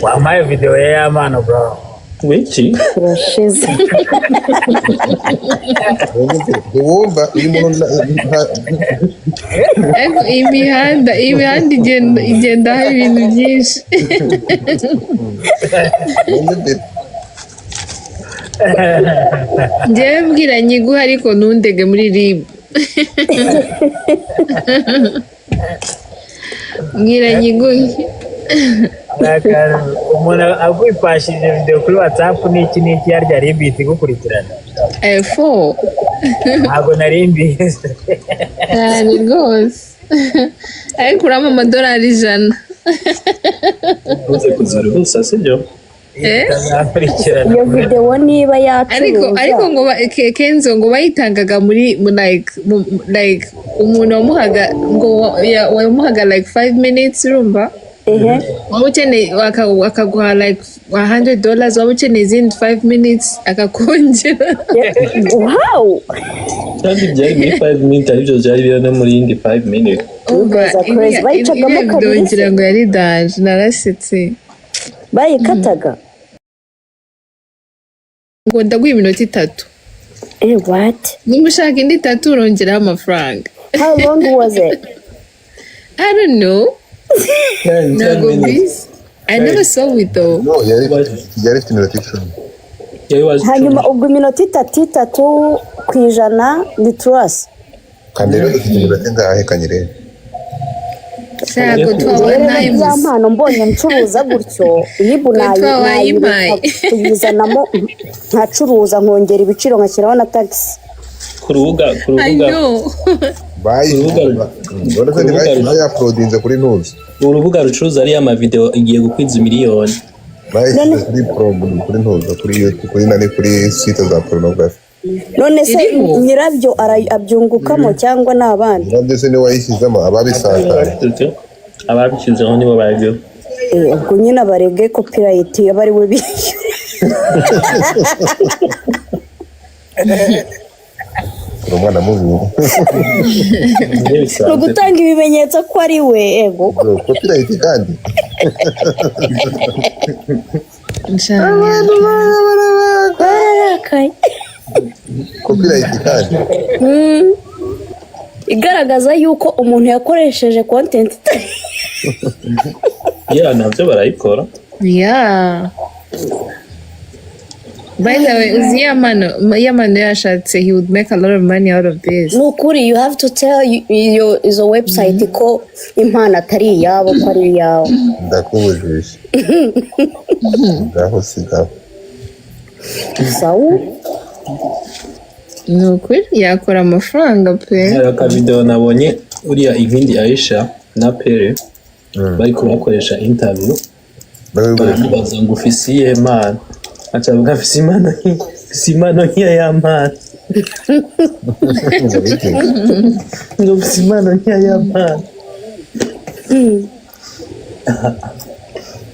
wampaye video ya yampano bro. Wiki urashize Wumva imihanda igenda aho ibintu byinshi. Njyewe mbwira nyiguha ariko ntundege muri rib. Mbwira nyiguhe. Umuntu akwipashije video kuri WhatsApp n'iki yarya ribiti gukurikirana. F4 Ntabwo nari mbizi. cyane rwose. Ariko urama amadolari 100. uze kuziruhusa sibyo iyo video niba yacuruza ariko ngo Kenzo ngo bayitangaga muri like umuntu wamuhaga ngo wamuhaga like 5 minutes urumva waba ukeneye akaguha like $100 waba ukeneye izindi 5 minutes akakongera. wow kandi byari muri 5 minutes aribyo byari biri no muri indi 5 minutes bayicagamo kabiri ngira ngo yari daje narasetse bayikataga ngo ndaguha iminota 3. What? Niba ushaka indi 3 urongeraho amafaranga. How long was it? I don't know. 10 minutes. I never saw it though. no yari iminota 10 hanyuma ubwo iminota 3 kwijana ni trust kandi rero iminota ngahe kanyire Sago twabona yampano mbonye ncuruza gutyo nibu nayi kuyizanamo ntacuruza nkongera ibiciro nkashyiraho na tax ku rubuga I know. ya uploadinze kuri ntuzi urubuga rucuruza ari ama video igiye gukwiza miliyoni kuri ntuzi kuri site za pornography none se nyirabyo abyungukamo cyangwa n'abandi ndetse ni wayishyizemo ababisakaye ababishyizeho nibo babyo ubwo nyine abarege copyright abari we bishyura umwana mubi no gutanga ibimenyetso ko ari we ego copyright kandi barakaye copyright kandi igaragaza yuko umuntu yakoresheje content nabyo barayikora By the way, uzi Yamano yashatse he would make a lot of money out of this. Nukuri, you have to tell izo website ko impano atari iyabo ko ari iyawe. Ndakubujije. Ngaho sigaho. Sawa? Nukuri yakora amafaranga pe. Aka video nabonye uriya Ivindi Aisha na Pere bari kubakoresha interview. Baza ngo ufisiye man. Acha ngafisi imano nk'iya y'amana ngafisi imano nk'iya y'amana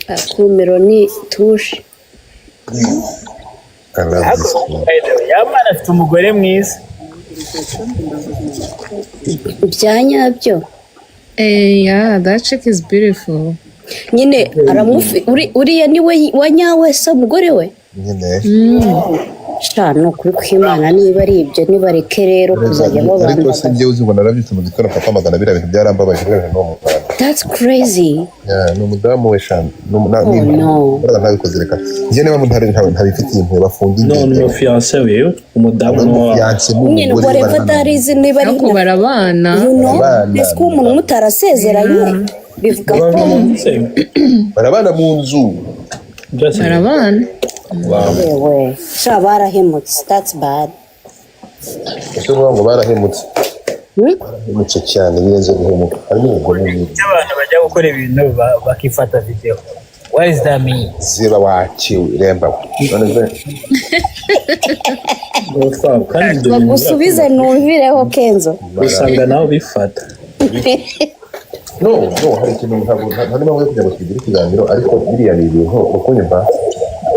akumiro ni tushe y'amana afite umugore mwiza byanyabyo yeah, that chick is beautiful. Nyine aramufi uriya niwe wanyawe se umugore we shano kuri kwimana niba ari ibyo nibareke rero kuzajya babana ariko se byo uzibona arabyitse mu gikora papa magana bira bintu byarambabaje rero no muganda that's crazy no mudamu we shano no ntabikoze reka nje niba mu ntare ntabifitiye impuye bafungiye no fiancé we umudamu fiancé nyine gore fatarize niba ari ko barabana ese ko umuntu mutarasezeranye bivuga ko barabana mu nzu barabana wewe sha barahemutse that's bad ese ngo barahemutse barahemutse cyane birenze guhemuka harimo ubugome n'ibindi abantu bajya gukora ibintu bakifata video. What is that mean? ziba waciwe remba bagusubize numvireho Kenzo usanga nawe bifata no hari ikintu ntabwo harimo aho kujya kugira ikiganiro ariko biriya ni ibintu uko nyumva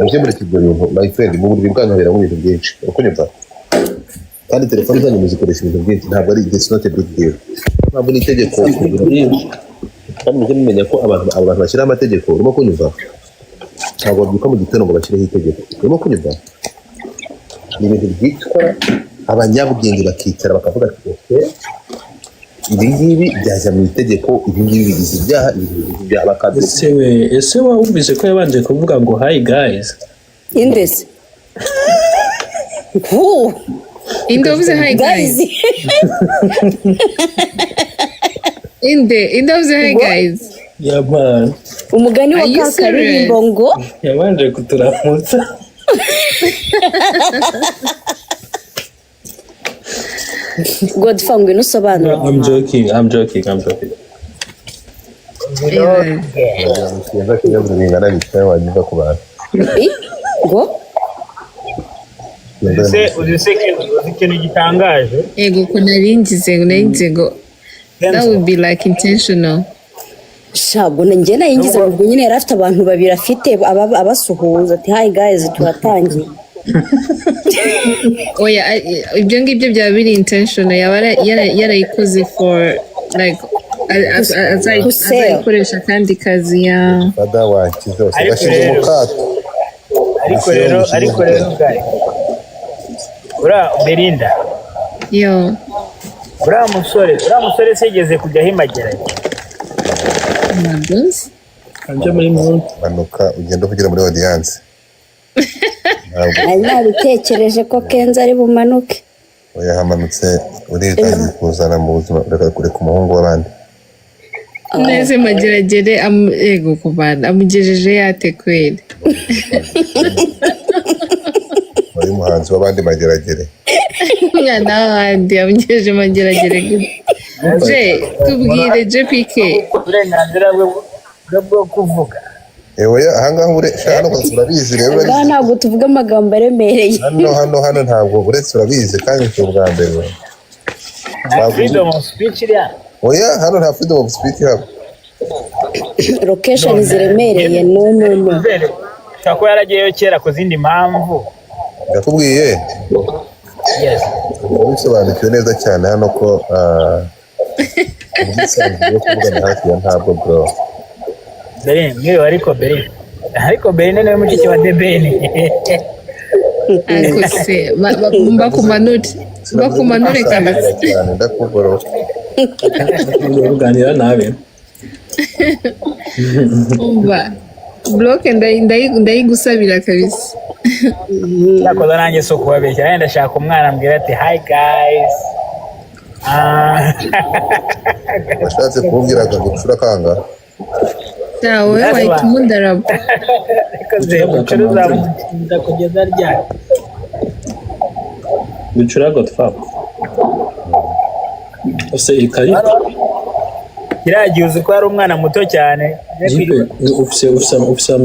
nje muri kibyo bintu my friend mu buryo bwanyu mu bintu byinshi uko nyumva kandi telefone zanyu muzikoresha ibintu byinshi ntabwo ari it's not a big deal ntabwo ni itegeko kandi mujye mumenya ko abantu bashyira amategeko urimo kunyumva ntabwo babyuka mu gitondo ngo bashyireho itegeko urimo kunyumva ni ibintu byitwa abanyabwenge bakicara bakavuga ati ibi ngibi byajya mu itegeko ibi ngibi bigize ibyaha ibi bigize ibyaha bakabyese ese wumvise ko yabanje kuvuga ngo hi guys indese Indovuze hi guys. Indovuze hi guys. Yeah man. Umugani wa kakaririmbo ngo yabanje kuturamutsa. Godfather ngwino usobanura. I'm joking. Ngo Uzi ikintu gitangaje yego ko naringize ngo that would be like intentional. Shabwo njye nayingize ubwo nyine yari afite abantu babiri afite abasuhuza ati hi guys turatangiye. Oya ibyo ngibyo byaba biri intentional yarayikoze for like azayikoresha kandi kazi ya bada wakizo gashinze mu kato ariko rero guys ura Belinda yo ura musore sigeze kujya himageranye anje muri mu manuka ugenda kugira muri audience nabitekereje ko Kenzo ari bumanuke oya hamanutse uritangiye kuzana mu buzima kure ku muhungu w'abandi neze mageragere yego kubana amugejeje yate kweli muri muhanzi w'abandi mageragere mwana wandi amugejeje mageragere je tubwire JPK uburenganzira bwo kuvuga oya ahangaha hano urabizi rero ntabwo tuvuga amagambo aremereye hano ntabwo uretse urabizi kandi cyo bwa mbere freedom of speech ya oya hano nta freedom of speech haba location ziremereye no cyako yaragiyeyo kera ku zindi mpamvu ndakubwiye yes bisobanukiwe neza cyane hano ko umusanzu yo kuvugana hafi ya ntabwo bro Berin mwe ariko Berin niwe muciki wa Debeni akose bakumanure kabisa cyane ndakugoro kuganira nawe umva block ndayigusabira kabisa nakoza nanjye so kubabeshya ndashaka umwana ambwira ati hi guys washatse kumbwira gucura kanga tawe waitumundarabu kaze gucuruza ndakugeza ryari gucura Godfather ose ikari kiragiye uzi ko ari umwana muto cyane ufise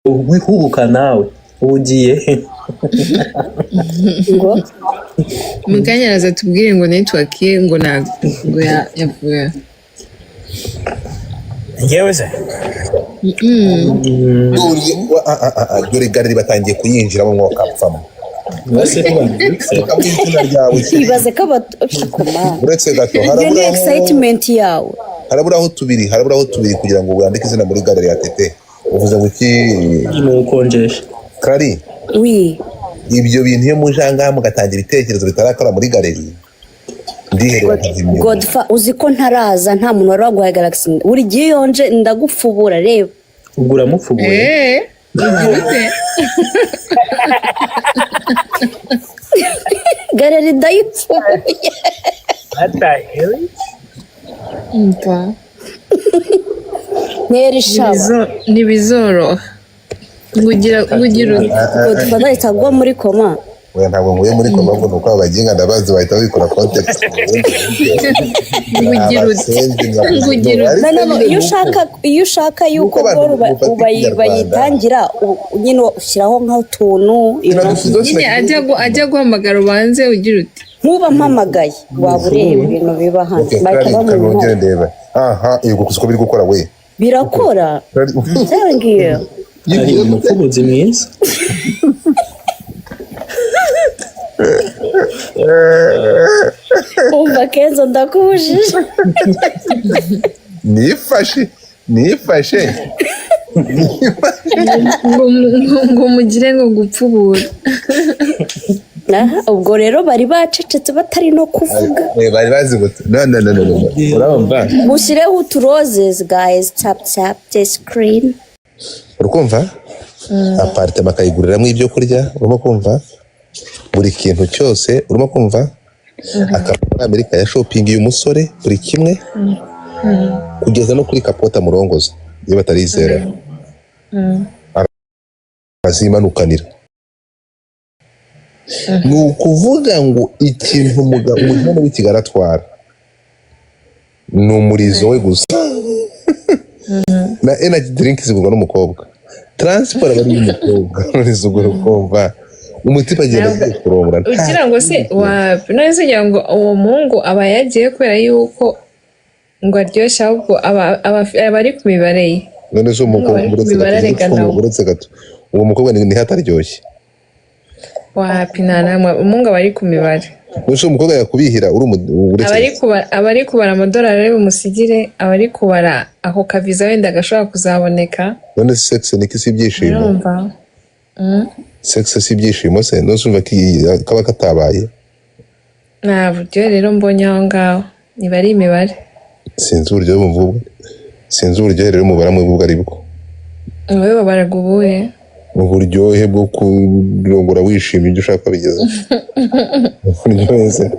wihubuka nawe ugiye ngo mukanyaraza tubwire ngo network ye ngo ngo yavuye ngewe se dore gare batangiye kuyinjiramo mwuka apfamo Twibaze ko abatukoma uretse gato harabura excitement yawe haraburaho tubiri kugira ngo wandike izina muri gare ya tete uvuze ngo iki mu konjesha kari oui ibyo bintu iyo mujanga mugatangira ibitekerezo bitarakora muri galeri Godfather uzi ko ntaraza nta muntu wari waguhaye Galaxy buri gihe yonje ndagufubura reba ugura mufubuye galeri ndayipfuye umva nterishaba nibizoroha ngugira Godfather itagwa muri koma we ntabwo nguye muri koma ngo nuko abaginga ndabazi bahita bikora context iyo ushaka yuko bayitangira nyine ushyiraho nk'utuntu nyine ajya guhamagara ubanze ugira uti nkuba mpamagaye waba ureba ibintu biba hano bahita bamubona ndeba aha yego kuko biri gukora we birakora ngiye ari umufubuzi mwiza umva Kenzo ndakubujije. nifashe ngo mugire ngo gupfubura. Ubwo rero bari bacecetse batari no kuvuga. bari bazi ngo no urumva Mushireho uturoses guys, tap the screen. urukumva apartment akayiguriramo ibyo kurya urimo kumva buri kintu cyose urimo kumva akaba muri Amerika ya shopping y'umusore buri kimwe kugeza no kuri kapota murongoza iyo batarizera azimanukanira ni ukuvuga ngo ikintu umugabo w'Ikigali atwara ni umurizo we gusa na energy drink zigurwa n'umukobwa transport bari y'umukobwa n'izuguru kumva umutipa agenda kurongora ugira ngo se none se ngo uwo muhungu aba yagiye kubera yuko ngo aryoshye ahubwo aba ari ku mibare ye. none zo umukobwa uretse gato uwo mukobwa ni hataryoshye wapinana umuhungu aba ari ku mibare. none umukobwa yakubihira aba ari kubara amadolari bumusigire, aba ari kubara ako kaviza wenda gashobora kuzaboneka. none sex ni kisi ibyishimo sex si ibyishimo se none umva kaba katabaye nta buryo rero mbonye aho ngaho niba ari imibare. sinzi uburyo bumvuga sinzi uburyohe rero umubare mwe bwo ari bwo wowe babaraga ubuhe uburyohe bwo kurongora wishimye ibyo ushaka bigeze uburyohe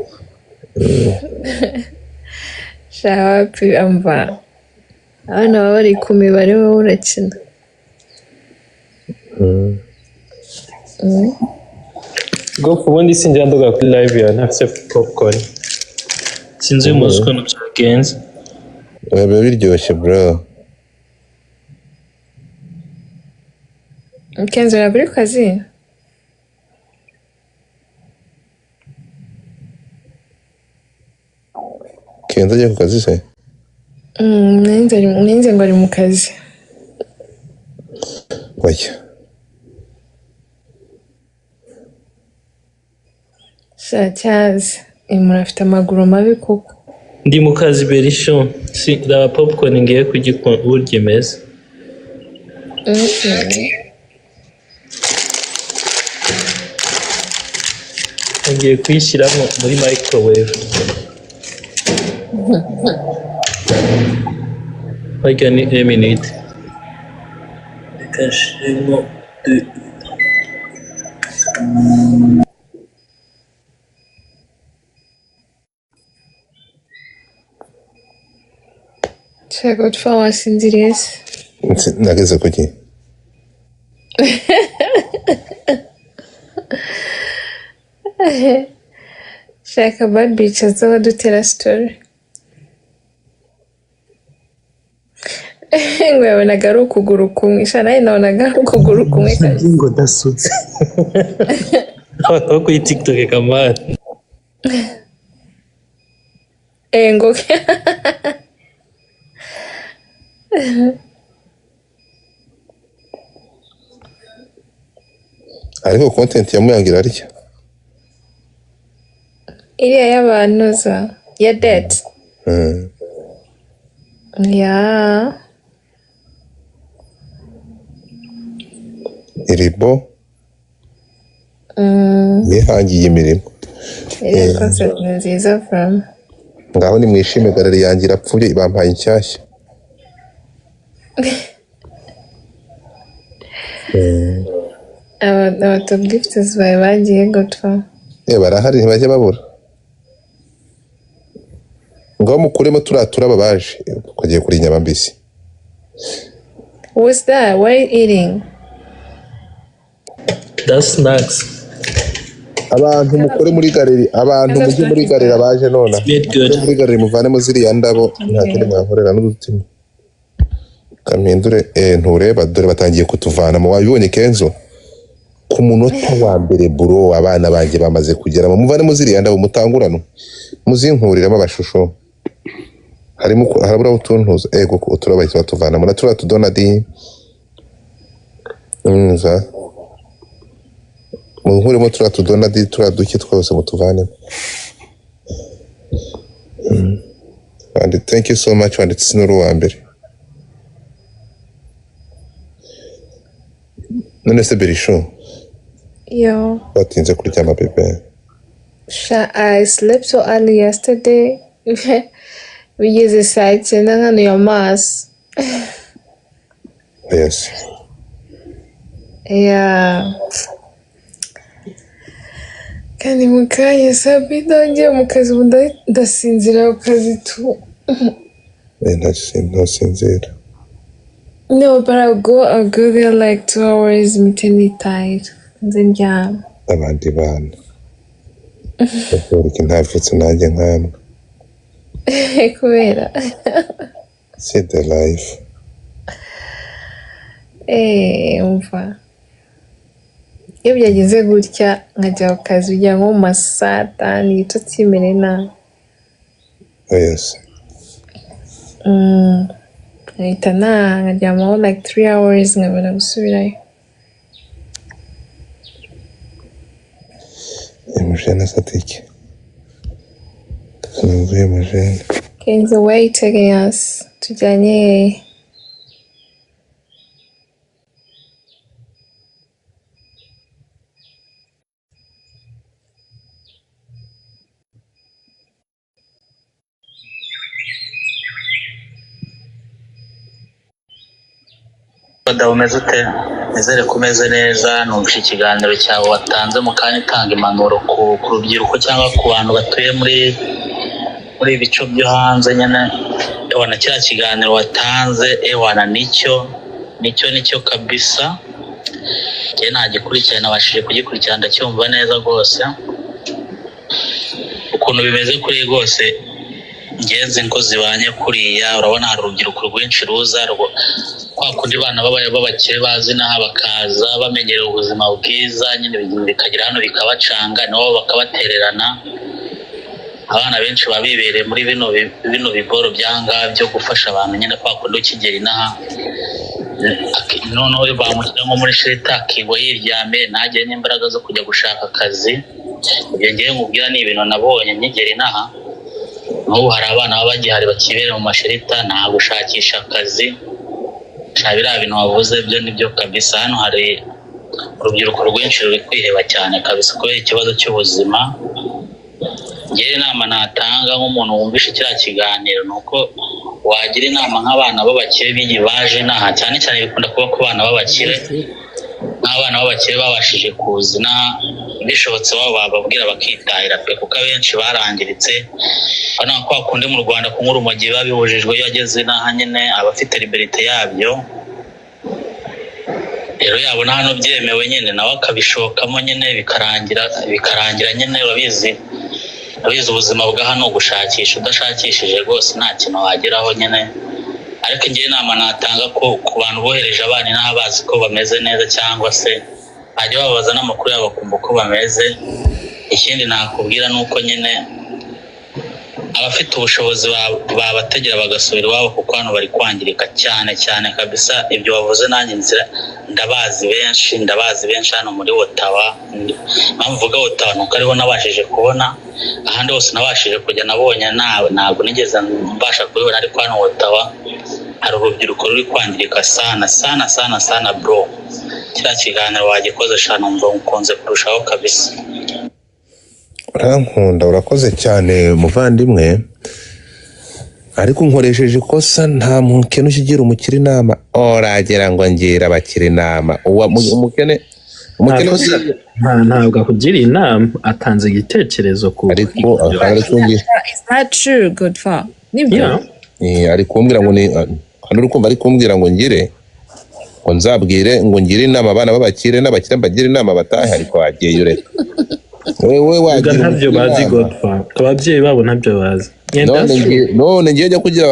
shawapi amva abana baba bari ku mibare wowe urakina. Go ubundi sinjya ndoga kuri live ya ntafite popcorn sinzi uyu munsi ukuntu byagenze biba biryoshye bro. Kenzo uri kuri kazi? Kenzo agiye ku kazi se? Ninze ngo ari mu kazi. Oya. Cyazi murafite amaguru mabi koko. Ndi mu kazi berisho si raba popcorn ngiye kugikora uburyo imeze. Ngiye kuyishyiramo muri microwave. Like a minute. Reka nshiremo Shaka utfa wasinziriye se? Nageze kuki? Shaka bad bitch azaba dutera story. Ngo yabonaga ari ukuguru kumwe, nawe nabonaga ari ukuguru kumwe kazi. Ngo dasutse. Aho kuri TikTok kamari. Ngo ariko content yamuyangira arya. Iriya y'abantu za ya date. Ya. Iribo. Yihangiye imirimo. Iriya concept ni nziza from. Ngaho ni mwishime galeri yangira apfuye ibampaye inshyashya. Aba top gifters bagiye gutwa. Barahari ntibajya babura. Ngaho mukuremo turaba baje ukagiye kuri inyama mbisi. What's that? Why are you eating? That's snacks. Abantu mukore muri galeri, abantu mujye muri galeri abaje nona. Muri galeri muvanemo ziriya ndabo nta kindi mwakorera n'udutima. Kamindure ntureba dore batangiye kutuvana mu wabibonye Kenzo. Ku munota wa mbere bro abana banjye bamaze kugera mu muvanemo ziriya ndabo mutangurano. Muzinkuriramo abashusho. Harabura utuntuza ego turabaye batuvana mu natura tudonadi. Nza. Muhuremo turatudonadi turaduke twose mutuvane. And thank you so much and sinuru wa mbere. None se Berisho. Yo. Watinze kuryama bebe. I slept so early yesterday. We use the sites and then on your mass. Yes. Yeah. Kandi mukanya sabi ndangiye mu kazi ndasinzira ku kazi tu. Ntasinzira. No, but I'll go there like 2 hours, meeting tired. Then yeah. Abandi bana. Iki ntavutse nanjye nkamwe. Kubera. See the life. Umva. Iyo byageze gutya nkajya ku kazi ujya nko mu masaa 5 igitotsi kimere nabi. Yes. Nkahita nkaryamaho like 3 hours nkabona gusubirayo. Mujene satiki. Tunavuye mujene. Kenzo way taking us tujyanye. Umeze ute? Nizere ko umeze neza. Numvise ikiganiro cyawe watanze mu kanya itanga impanuro ku rubyiruko cyangwa ku bantu batuye muri ibice byo hanze nyine. Ewana kiriya kiganiro watanze ewana nicyo kabisa. Njye nagikurikirana nabashije kugikurikirana ndacyumva neza rwose. Ukuntu bimeze kuri rwose ngenzi ngo zibanye kuriya urabona hari urubyiruko rwinshi ruza kwa kundi bana b'abakire bazi naho bakaza bamenyereye ubuzima bwiza nyine bikagira hano bikabacanga nabo bakabatererana. Abana benshi babibereye muri bino biboro byanga byo gufasha abantu nyine kwa kundi ukigera inaha noneho bamushyira nko muri shirita akigwa yiryame ntagire n'imbaraga zo kujya gushaka akazi. Ibyo ngiye nkubwira ni ibintu nabonye nkigera inaha. N'ubu hari abana baba bagihari bakibere mu mashirita nta gushakisha akazi. Biriya bintu wavuze byo nibyo kabisa. Hano hari urubyiruko rwinshi ruri kwiheba cyane kabisa kubera ikibazo cy'ubuzima. Ngira inama natanga nk'umuntu wumvishe kiriya kiganiro ni uko wagira inama nk'abana b'abakire baje inaha cyane cyane bikunda kuba ku bana b'abakire. Nk'abana b'abakire babashije kuzina bishobotse babo bababwira bakitahira pe kuko abenshi barangiritse. Hano kwa kundi mu Rwanda kunyura urumogi biba bibujijwe iyo ageze inaha nyine abafite liberite yabyo. Rero yabona hano byemewe nyine nawe akabishokamo nyine bikarangira nyine urabizi ubuzima bwa hano gushakisha udashakishije rwose nta kintu wageraho nyine. Ariko ngiye inama natanga ko ku bantu bohereje abana inaha bazi ko bameze neza cyangwa se bajya babaza n'amakuru yabo bakumva uko bameze. Ikindi nakubwira ni uko nyine abafite ubushobozi babategera bagasubira iwabo kuko hano bari kwangirika cyane kabisa. Ibyo wavuze nanjye ndabazi benshi hano muri Ottawa. Mvuga Ottawa nuko ariho nabashije kubona. Ahandi hose nabashije kujya nabonye ntabwo nigeze mbasha kubibona ariko hano Ottawa hari urubyiruko ruri kwangirika sana bro. Kiriya kiganiro wagikoze shana umva ukunze kurushaho kabisa. Urankunda urakoze cyane muvandimwe ariko nkoresheje ikosa nta mukene ukigira umukire inama oragira ngo ngira abakire inama umukene ntabwo akugira inama atanze igitekerezo ku ariko Is that true good for? Nibyo. Ari kumbwira ngo ni hano urukumva ari kumbwira ngo ngire ngo nzabwire ngo ngire inama abana b'abakire n'abakire mbagira inama batahe ariko wagiye ureka wewe wagira ntabyo bazi Godfa ababyeyi babo ntabyo bazi. none ngiye kugira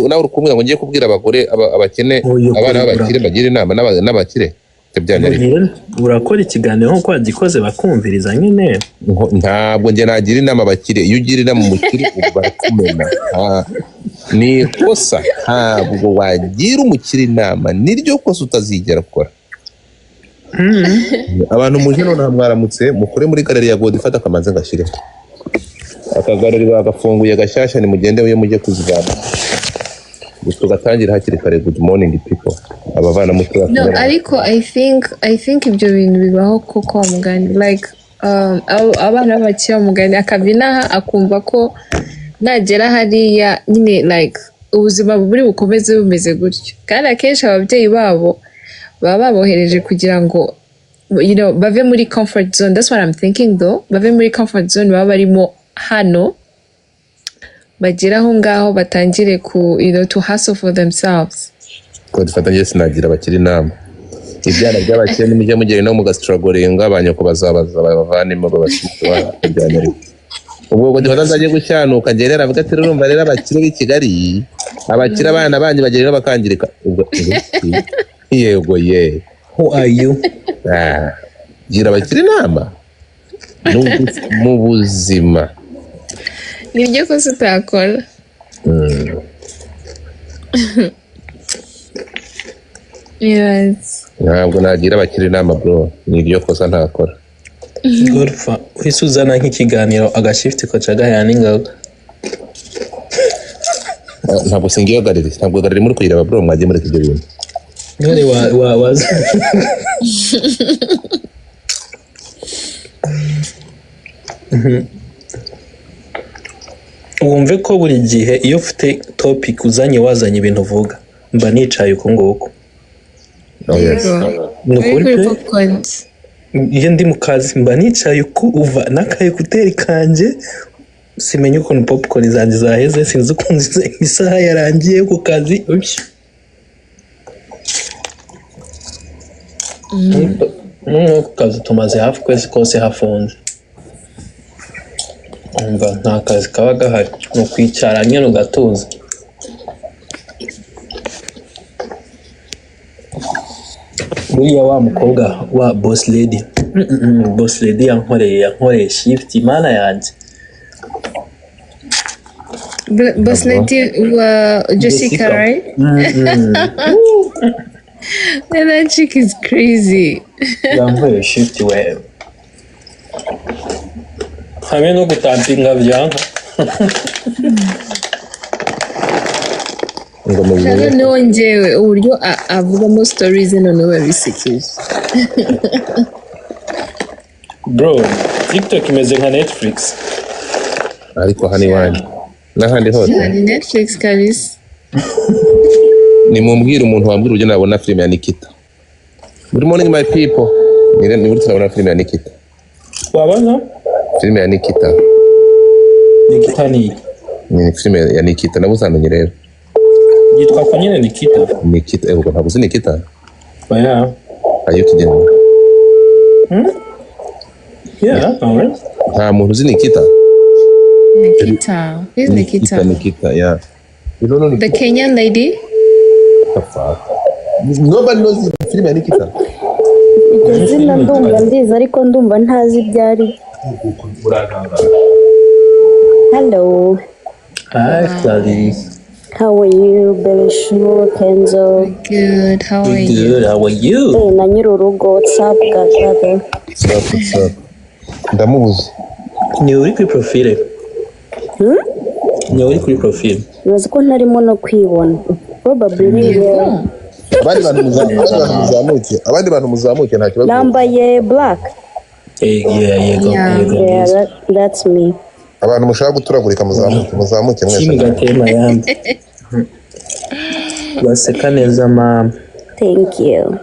nawe urukumva ngo ngiye kubwira abagore abakene abana b'abakire bagira inama n'abakire urakora ikiganiro nkuko wagikoze bakumviriza nyine. Ntabwo ngiye nagira inama abakire iyo ugira inama umukire barakumena ni kosa. Ntabwo wagira umukire inama niryo kosa utazigera ukora. Abantu muje none mwaramutse mukore muri galeri ya God ifata kamanze ngashire Akagari bagafunguye gashyashya ni mugende we mujye kuzivana. Tugatangira hakiri kare. Good morning people. Abavana mu kibazo. No, ariko I think ibyo bintu bibaho koko mugani like abana b'abakira mugani akabinaha akumva ko nagera hariya nyine like ubuzima buri bukomeze bumeze gutyo. Kandi akenshi ababyeyi babo baba babohereje kugira ngo bave muri comfort zone. That's what I'm thinking though. Bave muri comfort zone baba barimo hano bagera aho ngaho batangire ku to hustle for themselves. Ko dufatanye sinagira bakiri inama. Ibyana by'abakene mujye mugera no mugastrugglinga abanyoko bazabaza bavanemo babashitwa kujyana ariko. Ubwo ngo bazaje gucyanuka ngerera avuga ati urumva rero abakire b'i Kigali abakira abana banyu bagerera bakangirika. Yego ye. Who are you? Gira bakiri inama. Mu buzima. Nibyo ko utakora. Yes. Ntabwo nagira abakiri inama bro. Nibyo kosa ntakora. Golfa wisuzana nk'ikiganiro agashifti ko cagaya n'ingaga. Ntabwo singiye gariri. Ntabwo gariri muri kuyireba bro mwaje muri kibyo bintu. Ngari waza. Wumve ko buri gihe iyo ufite topic uzanye wazanye ibintu uvuga mba nicaye uko nguko. Iyo ndi mu kazi mba nicaye uko uva n'akaye kuteri kanje simenye ukuntu popcorn zanjye zaheze sinzi ukuntu isaha yarangiye ku kazi. Ku kazi tumaze hafi kwezi kose hafunze. Umva nta kazi kaba gahari ni ukwicara nyine ugatuza. Buriya wa mukobwa wa boss lady yankoreye shift imana yanjye. Boss lady wa Jessica, right? That chick is crazy. Yankoreye shift we. Hamwe no gutampinga byanka. Kandi nongewe uburyo avugamo stories noneho bisekeje. Bro, TikTok imeze nka Netflix. Ariko hani wani. N'ahandi hose. Ni Netflix kabisa. Ni mumbwira umuntu wambwira uje nabona film ya Nikita. Good morning my people. Ni buretse nabona film ya Nikita. Wabona? Film ya Nikita. Nikita ni film ya Nikita nabuzananye rero. Yitwa kwa nyine Nikita. Nikita ego ntabwo uzi Nikita. Oya. Ayo kigenda. Yeah, alright. Nta muntu uzi Nikita. Nikita. Who's Nikita? Nikita, yeah. You don't know Nikita? The Kenyan lady? The fuck? Nobody knows the film ya Nikita. Izina ndumva ndiza ariko ndumva ntazi ibyari. Hello. Hi, Clarice. How are you, Belishu, Kenzo? Good. How are you? Good. How are you? Hey, na nyirurugo. What's up, brother? What's up? Ndamubuze. Ni uri kuri profile. Ni uri kuri profile. Bibaza ko ntarimo no kwibona. Probably ni abandi bantu muzamuke nta kibazo. nambaye black. Yeah, that's me. Abantu mushaka guturagurika muzamuke mwese. Kimi gatema yambe. Baseka neza mama. Thank you.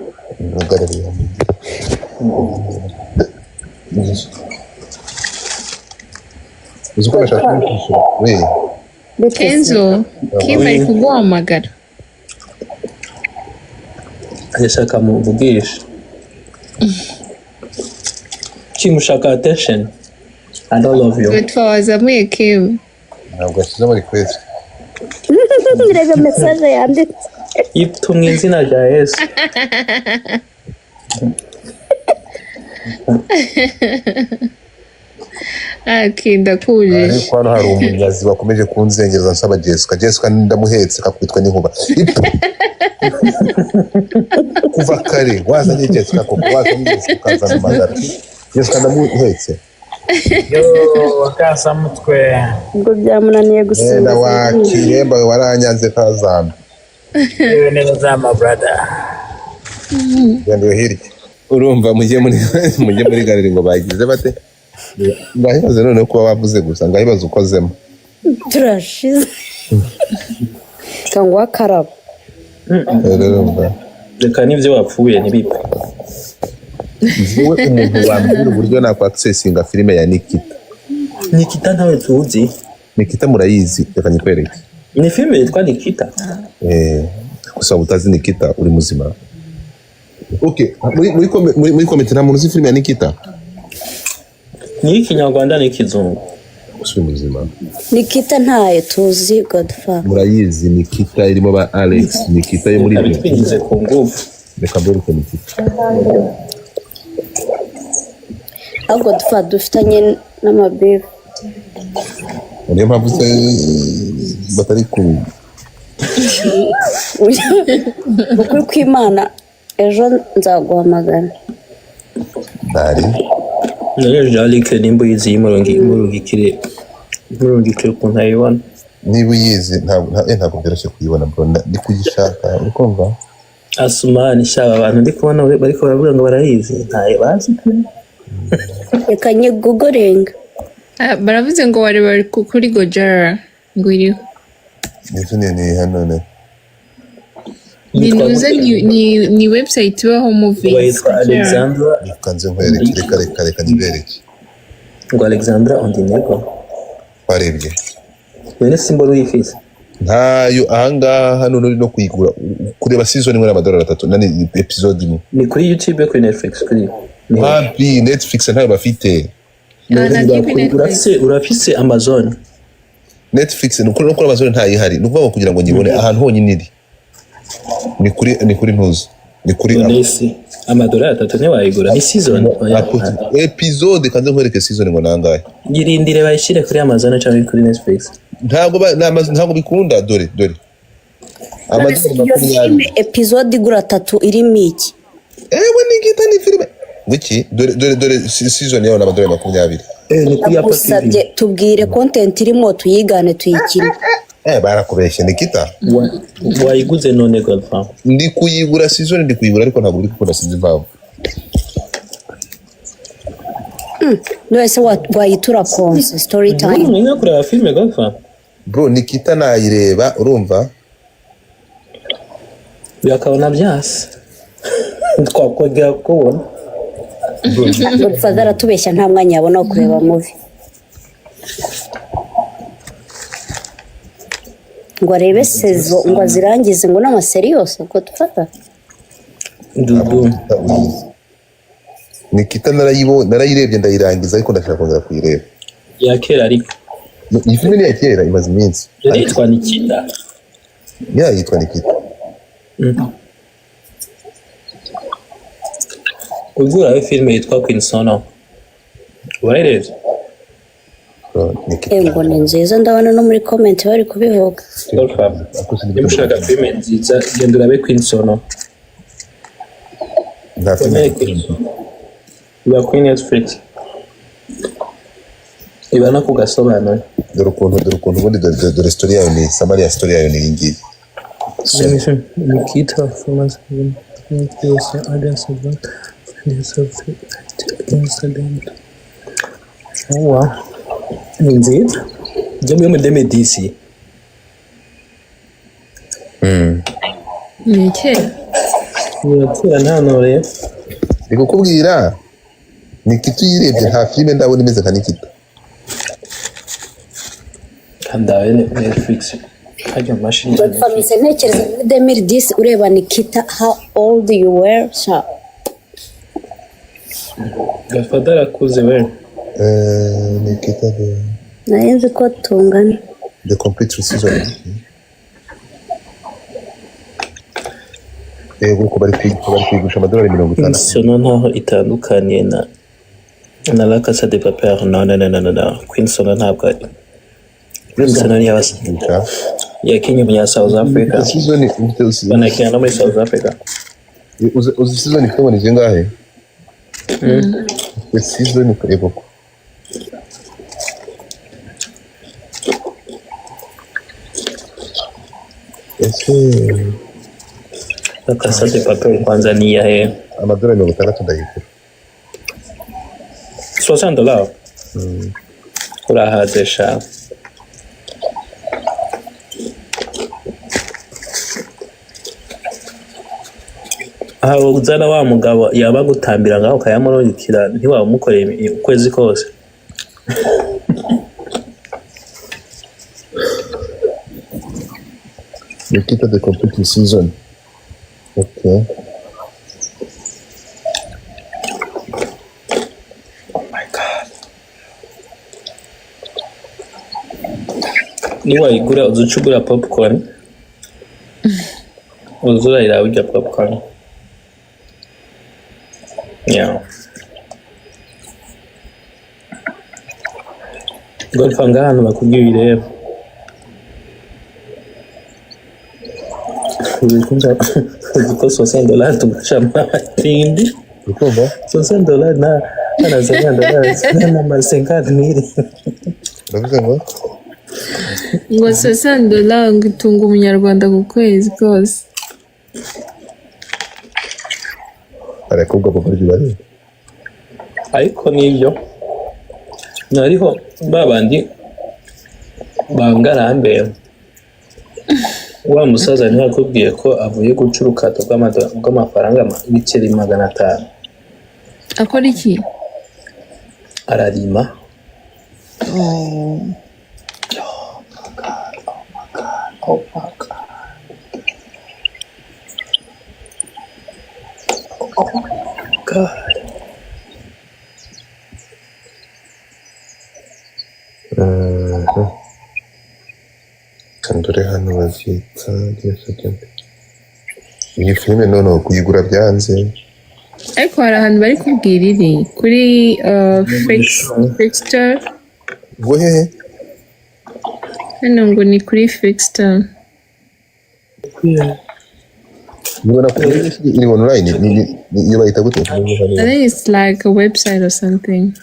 Kenzo, Kim ari kuguhamagara. Yashaka muvugisha. Kim ushaka attention. I don't love you. Twazamuye Kim. Ntabwo ashyize muri kwezi. Rega message yanditse. Itumwe izina rya Yesu. Akinda kuje. Ariko hano hari umunyazi bakomeje kunzengereza nsaba Jessica ndamuhetse kakwitwa n'inkuba. Kuva kare wazanye Jessica koko wazanye Jessica kazana magara. Jessica ndamuhetse. Yo kasamutwe. ubwo byamunaniye gusinda wakiremba waranyanze kazambi Yewe neza zama brother. genda hirya urumva mujye muri galeri ngo bagize bate ngahibaze none kuba wavuze gusa ngahibaze ukozemo turashize cyangwa akarabo reka n'ibyo wapfuye ntibipfe. Njyewe umuntu wambwira uburyo nakwa accessinga filime ya Nikita ntawe tuzi. Nikita murayizi reka nyikwereke. Ni filime yitwa Nikita. Gusa utazi Nikita uri muzima. Okay, muri comment nta muntu uzi filime ya Nikita. Ni ikinyarwanda n'ikizungu. Usi muzima. Nikita ntayo tuzi Godfather. Murayizi Nikita irimo ba Alex, Nikita yo muri Bitwinjize ku ngufu. Reka mbere ko Nikita. Godfather dufitanye n'amabifu. Niyo mpamvu se batari ku ukuri kw'Imana ejo nzaguhamagara. Dari. None jalike nimbo yizi murungikire ku ntayibona. Niba uyizi ntabwo byoroshye kuyibona bro ndi kuyishaka ukumva. Asumani shaba abantu ndi kubona bariko baravuga ngo barayizi ntaye bazi pe. Reka nyigugorenga. Baravuze ngo bari kuri Gojara ngo iriho. Nivyo ni hano ne. Ni website ibaho movies. Witwa Alexandra. Kanze nkwereke reka nibereke. Ngo Alexandra Ondinego. Barebye. Wene simbolo uyifise. Ntayo ahangaha none no kuyigura kureba season imwe $3 nani episode imwe. Ni kuri YouTube kuri Netflix kuri. Happy Netflix ntayo bafite. Urafise Amazon. Netflix nuko Amazon ntayihari nukuvuga kugira ngo nyibone ahantu honyine iri. Ni kuri ntuzi. Ni kuri Nesi. $3 ne wayigura ni season. Episode kanze nkwereke season ngo nangahe. Girindire bayishire kuri Amazon cyangwa kuri Netflix. Ntabwo bikunda dore. Amazon episode igura 3 irimo iki? Nikita ni filime. Wiki dore season yawo $20. Ni kuri Apple TV. Tubwire content irimo tuyigane tuyikire. Barakubeshye Nikita. Wayiguze none Godfather. Ndi kuyigura season ndi kuyigura ariko ntabwo uri gukunda sinzi impamvu. Nose wayitura konse story time. Nina kureba filme Godfather. Bro Nikita nayireba urumva? Yakabona byase. Twakogera kubona. Godfather aratubeshya nta mwanya yabona wo kureba movie. Ngo arebe sezo ngo azirangize ngo n'amaseri yose Godfather. Dudu. Nikita narayirebye ndayirangiza ariko ndashaka kongera kuyireba. Ya kera ariko. Iyi filime ni ya kera imaze iminsi. Yitwa Nikita. Yitwa Nikita. Ugura filme yitwa Quinsono. Waireje? Ngo ni nziza ndabona no muri comment bari kubivuga. Nimushaka filme nziza genda urabe Quinsono. Iba kuri Netflix. Iba no kugasobanura. Dore ukuntu ubundi dore story yayo ni summary ya story yayo ni iyi. Nikita Thomas against ni nziza jambo yo muri DC. Ni kera. Ni ntanore. Ndi kukubwira Nikita yirebye nta filime ndabona imeze nka Nikita. Kandawe Netflix. Hajya machine. Godfather ntekereza muri 2010 ureba Nikita how old you were sha. Godfather akuze we. Nikita Nayenze ko tungana. the complete season. Uko bari kwigusha $50. Sono ntaho itandukaniye na La Casa de Papel. No. Quinsono ntabwo ari. Quinsono ni yabasika. Yakinye mu South Africa. Banakina no muri South Africa. Uzi season ifite ngo ni zingahe? Season iko ese La casa de papel kwanza ni yahe? amadolari 60 ndayigura. $60. Urahaze sha. Aho uzana wa mugabo yaba gutambira ngaho kayamurungikira ntiwamukoreye ukwezi kose. Le kit de complete season. Okay. Niwayigura uzucugura popcorn. Uzurayira urya popcorn. Yeah. Golfa ngahantu bakubwira ireba. Ziko $60 tugashama tindi. Ukumva? $60 na $50 na masenkani niri. Ndavuze ngo ngo $60 ngo itunga umunyarwanda ku kwezi kose. arakobwa bakurya bari. Ariko nibyo nariho babandi bangarambe wa musaza ntiyakubwiye ko avuye guca urukato bw'amafaranga ibiceri 500. Akora iki? Ararima. Kandore hano bazita iyi filime none kuyigura byanze. Ariko hari ahantu bari kubwira iri kuri Fixstar. Ngo hehe? Hano ngo ni kuri Fixstar. Nibona ko iri online ni bayita gute? I think it's like a website or something.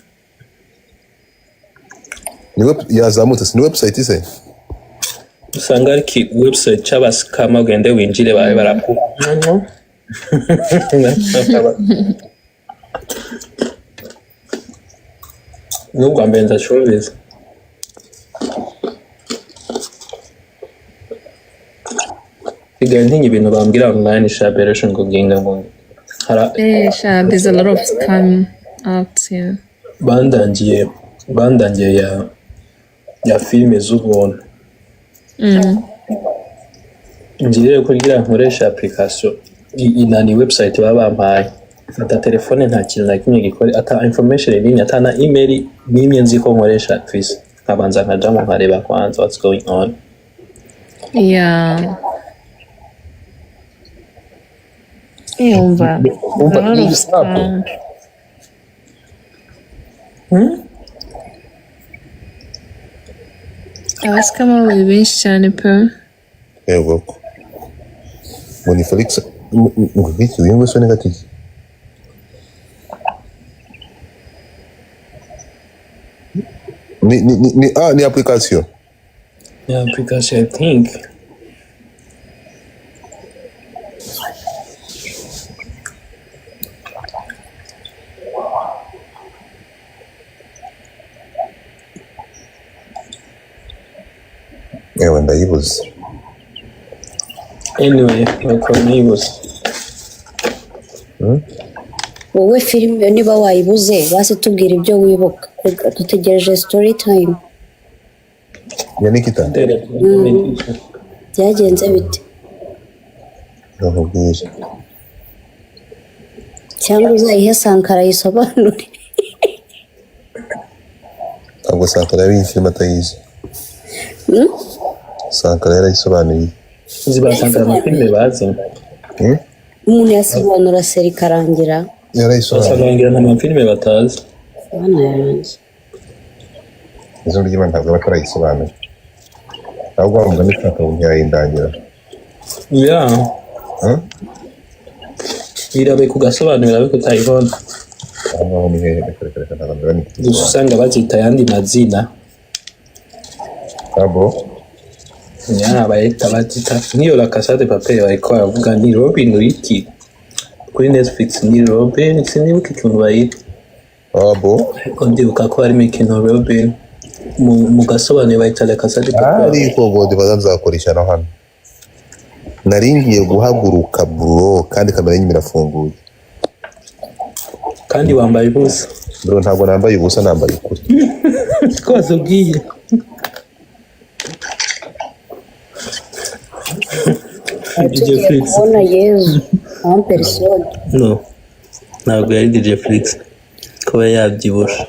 Ni yazamutse ni website ise. Usanga ari website cy'abasikama ugende winjire babe baraku. Nubwo ambenza showbiz. Kigali ntinyi ibintu bambwira online shaberesho ngo ginga ngo There's a lot of scam out here. bandangiye ya filime z'ubuntu. Ngiye kugira nkoresha application inani website baba bampaye. Fata telefone nta kintu na kimwe gikore ata information nini ata na email nimye nzi ko nkoresha twise. Kabanza nkajamo nkareba kwanza what's going on. Yeah. Umva. Abasikama bari benshi cyane pe. Yego. Ngo Felix ngo biki uyu musone gatiki. Ni application. Yeah, because I think Ewe ndayibuze. anyway, like neighbors. wowe filime niba wayibuze basi tubwira ibyo wibuka dutegereje story time. Ya Nikita. Byagenze bite? Ndakubwira. Cyangwa uzayihe Sankara yisobanure. Ntabwo Sankara yabiye filime atayizi. Sankara yarayisobanuye. Zibasankara amafilime bazi. Umuntu yasobanura seri ikarangira. Yarayisobanuye. Basangira n'amafilime batazi. Bana yanjye. Izo ry'Imana ntabwo batarayisobanuye. Ahubwo bavuga ni Sankara yayindangira. Yeah. Irabe kugasobanurira be kutayibona. Aho ni hehe reka ntabwo ni. Usanga bazita yandi mazina. Abo nyana bayita batita niyo la Casa de Papel bariko baravuga ni Robin wiki kuri Netflix ni Robin sinibuka ikintu bayita abo ariko ndibuka ko harimo ikintu Robin mu gasobanuro bayita la Casa de Papel ariko gode bazakoresha no hano naringiye guhaguruka bro kandi kamera nyine irafunguye kandi wambaye ubusa bro ntabwo nambaye ubusa nambaye ukuri twose ubwiye tugiye kubona yezu en personne no ntabwo yari DJ Flix kuba yabyibusha